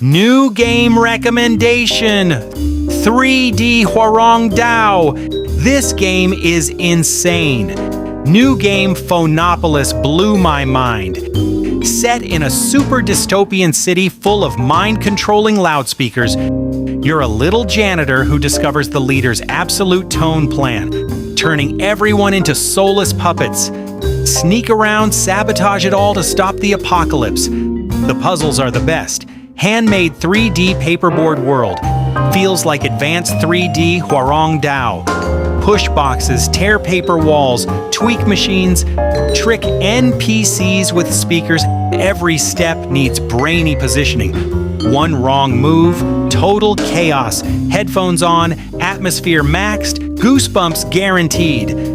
New game recommendation, 3D Huarong Dao. This game is insane. New game Phonopolis blew my mind. Set in a super dystopian city full of mind-controlling loudspeakers, you're a little janitor who discovers the leader's absolute tone plan, turning everyone into soulless puppets. Sneak around, sabotage it all to stop the apocalypse. The puzzles are the best. Handmade 3D paperboard world. Feels like advanced 3D Huarong Dao. Push boxes, tear paper walls, tweak machines, trick NPCs with speakers. Every step needs brainy positioning. One wrong move, total chaos. Headphones on, atmosphere maxed, goosebumps guaranteed.